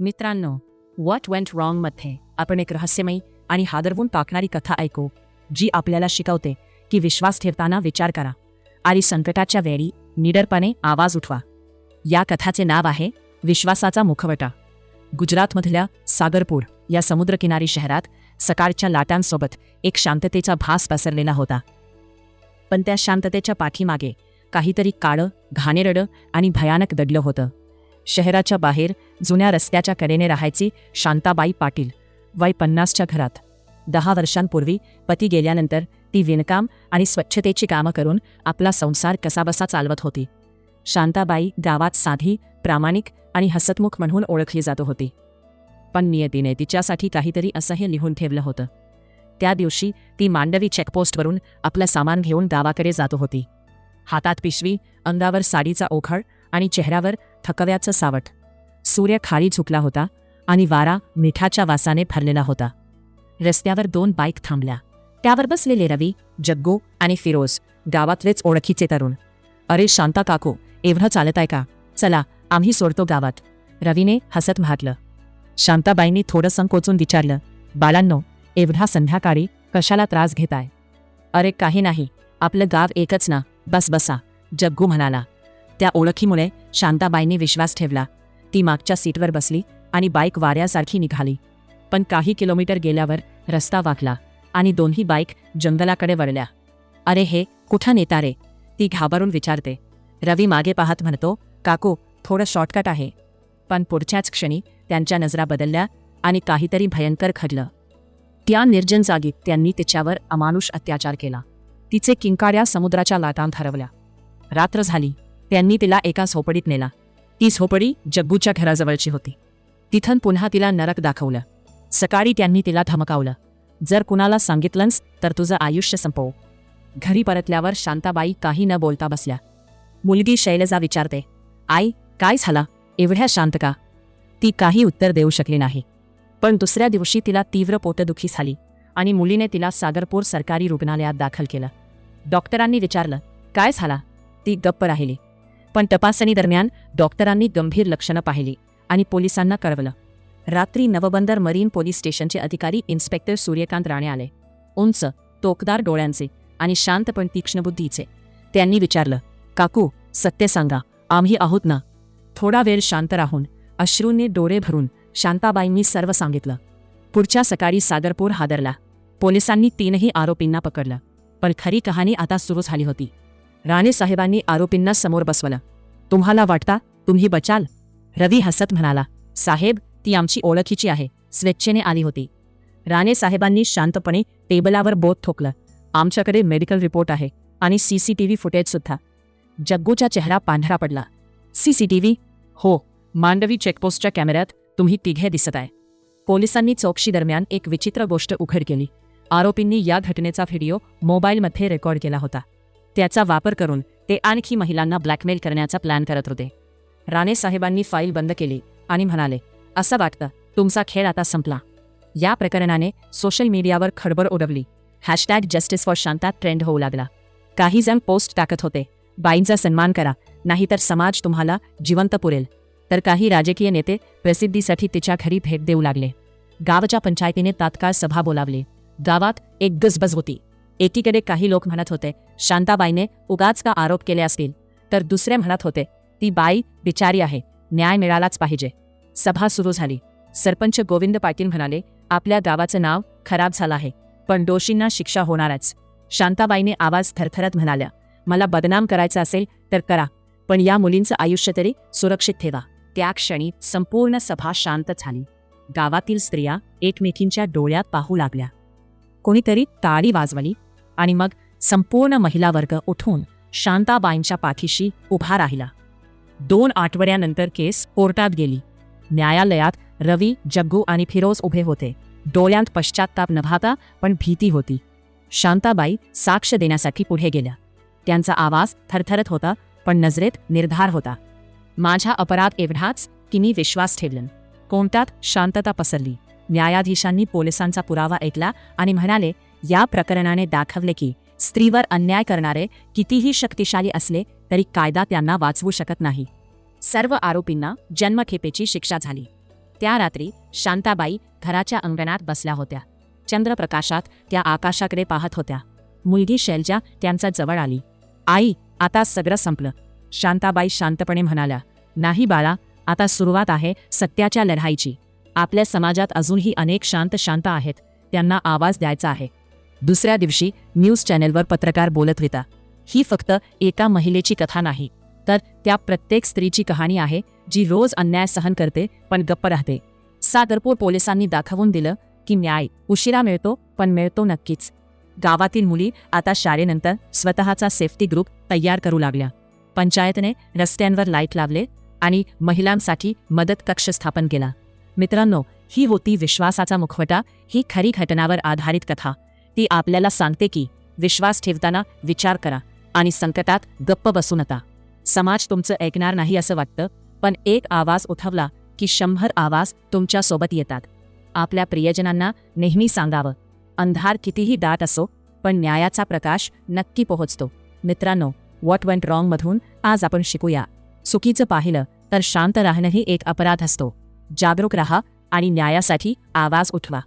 मित्रांनो, what went wrong मध्ये आपण एक रहस्यमयी आणि हादरवून टाकणारी कथा ऐकू, जी आपल्याला शिकवते की विश्वास ठेवताना विचार करा आणि संकटाच्या वेळी निडरपणे आवाज उठवा. या कथाचे नाव आहे विश्वासाचा मुखवटा. गुजरातमधल्या सागरपूर या समुद्रकिनारी शहरात सकाळच्या लाटांसोबत एक शांततेचा भास पसरलेला होता. पण त्या शांततेच्या पाठीमागे काहीतरी काळं, घाणेरडं आणि भयानक दडलं होतं. शहराच्या बाहेर जुन्या रस्त्याच्या कडेने राहायची शांताबाई पाटील, वय 50च्या घरात. 10 वर्षांपूर्वी पती गेल्यानंतर ती विणकाम आणि स्वच्छतेची कामं करून आपला संसार कसाबसा चालवत होती. शांताबाई गावात साधी, प्रामाणिक आणि हसतमुख म्हणून ओळखली जात होती. पण नियतीने तिच्यासाठी काहीतरी असह्य लिहून ठेवलं होतं. त्या दिवशी ती मांडवी चेकपोस्टवरून आपलं सामान घेऊन गावाकडे जात होती. हातात पिशवी, अंगावर साडीचा ओघळ आणि चेहऱ्यावर थकव्याचं सावट. सूर्य खाली झुकला होता आणि वारा मिठाच्या वासाने भरलेला होता. रस्त्यावर 2 बाईक थांबल्या. त्यावर बसलेले रवी, जग्गू आणि फिरोज, गावातलेच ओळखीचे तरुण. "अरे शांता काकू, एवढं चालत आहे का? चला, आम्ही सोडतो गावात," रवीने हसत म्हटलं. शांताबाईंनी थोडं संकोचून विचारलं, "बाळांनो, एवढा संध्याकाळी कशाला त्रास घेताय?" "अरे काही नाही, आपलं गाव एकच ना, बस बसा," जग्गू म्हणाला. त्या ओळखीमुळे शांताबाईंनी विश्वास ठेवला. ती मागच्या सीटवर बसली आणि बाईक वाऱ्यासारखी निघाली. पण काही किलोमीटर गेल्यावर रस्ता वाकला आणि दोन्ही बाईक जंगलाकडे वळल्या. "अरे हे कुठं नेता रे?" ती घाबरून विचारते. रवी मागे पाहत म्हणतो, "काकू, थोडं शॉर्टकट आहे." पण पुढच्याच क्षणी त्यांच्या नजरा बदलल्या आणि काहीतरी भयंकर घडलं. त्या निर्जन जागीत त्यांनी तिच्यावर अमानुष अत्याचार केला. तिचे किंकाळ्या समुद्राच्या लाटांत हरवल्या. रात्र झाली. त्यांनी तिला एका झोपडीत नेला. ती झोपडी जग्गूच्या घराजवळची होती. तिथून पुन्हा तिला नरक दाखवलं. सकाळी त्यांनी तिला धमकावलं, "जर कुणाला सांगितलंस तर तुझं आयुष्य संपव." घरी परतल्यावर शांताबाई काही न बोलता बसल्या. मुलगी शैलजा विचारते, "आई, काय झालं? एवढ्या शांत का?" ती काही उत्तर देऊ शकली नाही. पण दुसऱ्या दिवशी तिला तीव्र पोटदुखी झाली आणि मुलीने तिला सागरपूर सरकारी रुग्णालयात दाखल केलं. डॉक्टरांनी विचारलं, "काय झाला?" ती गप्प राहिली. पण तपासणी दरम्यान डॉक्टरांनी गंभीर लक्षणं पाहिली आणि पोलिसांना कळवलं. रात्री नवबंदर मरीन पोलीस स्टेशनचे अधिकारी इन्स्पेक्टर सूर्यकांत राणे आले. उंच, टोकदार डोळ्यांचे आणि शांत पण तीक्ष्ण बुद्धीचे. त्यांनी विचारलं, "काकू, सत्य सांगा, आम्ही आहोत ना?" थोडा वेळ शांत राहून, अश्रूंनी डोळे भरून शांताबाईंनी सर्व सांगितलं. पुढच्या सकाळी सागरपूर हादरला. पोलिसांनी 3ही आरोपींना पकडलं. पण खरी कहाणी आता सुरू झाली होती. राणे साहेबांनी आरोपींना समोर बसवलं. "तुम्हाला वाटता तुम्ही बचाल?" रवी हसत म्हणाला, "साहेब, ती आमची ओळखीची आहे, स्वेच्छेने आली होती." राणे साहेबांनी शांतपणे टेबलावर बोट ठोकलं. "आमच्याकडे मेडिकल रिपोर्ट आहे आणि CCTV फुटेज सुद्धा." जग्गूचा चेहरा पांढरा पडला. "CCTV?" "हो, मांडवी चेकपोस्टच्या कॅमेऱ्यात तुम्ही तिघे दिसत आहे." पोलिसांनी चौकशी दरम्यान एक विचित्र गोष्ट उघड केली. आरोपींनी या घटनेचा व्हिडिओ मोबाईलमध्ये रेकॉर्ड केला होता. त्याचा वापर करून ते आणखी महिलांना ब्लॅकमेल करण्याचा प्लॅन करत होते. राणे साहेबांनी फाईल बंद केली आणि म्हणाले, "असं वाटतं तुमचा खेळ आता संपला." या प्रकरणाने सोशल मीडियावर खळबळ उडवली. #JusticeForShanta ट्रेंड होऊ लागला. काही जण पोस्ट टाकत होते, "बाईंचा सन्मान करा, नाहीतर समाज तुम्हाला जिवंत पुरेल." तर काही राजकीय नेते प्रसिद्धीसाठी तिच्या घरी भेट देऊ लागले. गावच्या पंचायतीने तात्काळ सभा बोलावली. गावात एक गजबज होती. एकीकडे काही लोक म्हणत होते, शांताबाईने उगाच का आरोप केले असतील, तर दुसरे म्हणत होते, ती बाई बिचारी आहे, न्याय मिळालाच पाहिजे. सभा सुरू झाली. सरपंच गोविंद पाटील म्हणाले, "आपल्या गावाचं नाव खराब झालं आहे, पण दोषींना शिक्षा होणारच." शांताबाईने आवाज थरथरत म्हणाल्या, "मला बदनाम करायचं असेल तर करा, पण या मुलींचं आयुष्य तरी सुरक्षित ठेवा." त्या क्षणी संपूर्ण सभा शांत झाली. गावातील स्त्रिया एकमेकींच्या डोळ्यात पाहू लागल्या. कोणीतरी टाळी वाजवली आणि मग संपूर्ण महिला वर्ग उठून शांताबाईंच्या पाठीशी उभा राहिला. 2 आठवड्यानंतर केस कोर्टात गेली. न्यायालयात रवी, जग्गू आणि फिरोज उभे होते. डोळ्यांत पश्चात्ताप नव्हता, पण भीती होती. शांताबाई साक्ष देण्यासाठी पुढे गेल्या. त्यांचा आवाज थरथरत होता, पण नजरेत निर्धार होता. "माझा अपराध एवढाच की मी विश्वास ठेवलन." कोर्टात शांतता पसरली. न्यायाधीशांनी पोलिसांचा पुरावा ऐकला आणि म्हणाले, "या प्रकरणाने दाखवले की स्त्रीवर अन्याय करणारे कितीही शक्तिशाली असले तरी कायदा त्यांना वाचवू शकत नाही." सर्व आरोपींना जन्मठेपेची शिक्षा झाली. त्या रात्री शांताबाई घराच्या अंगणात बसल्या होत्या. चंद्रप्रकाशात त्या आकाशाकडे पाहत होत्या. मुलगी शैलजा त्यांच्या जवळ आली. आई, आता सगळं संपलं. शांताबाई शांतपणे म्हणाल्या, नाही बाळा, आता सुरुवात आहे सत्याच्या लढाईची. आपल्या समाजात अजूनही अनेक शांत आहेत, त्यांना आवाज द्यायचा आहे. दुसऱ्या दिवशी न्यूज चॅनेलवर पत्रकार बोलत होता. ही फक्त एका महिलेची कथा नाही, तर त्या प्रत्येक स्त्रीची कहाणी आहे जी रोज अन्याय सहन करते पण गप्प राहते. सागरपूर पोलिसांनी दाखवून दिलं की न्याय उशिरा मिळतो, पण मिळतो नक्कीच. गावातील मुली आता शाळेनंतर स्वतःचा सेफ्टी ग्रुप तयार करू लागल्या. पंचायतने रस्त्यांवर लाईट लावले आणि महिलांसाठी मदत कक्ष स्थापन केला. मित्रांनो, ही होती विश्वासाचा मुखवटा. ही खरी घटनावर आधारित कथा. ती आपल्याला सांगते की विश्वास ठेवताना विचार करा आणि संकटात गप्प बसू नका. समाज तुमचं ऐकणार नाही असं वाटतं, पण एक आवाज उठवला की 100 आवाज तुमच्या सोबत येतात. आपल्या प्रियजनांना नेहमी सांगावं, अंधार कितीही दाट असो, पण न्यायाचा प्रकाश नक्की पोहोचतो. मित्रांनो, व्हॉट वेंट रॉंग मधून आज आपण शिकूया, चुकीचं पाहिलं तर शांत राहणंही एक अपराध असतो. जागरूक रहा आणि न्यायासाठी आवाज उठवा.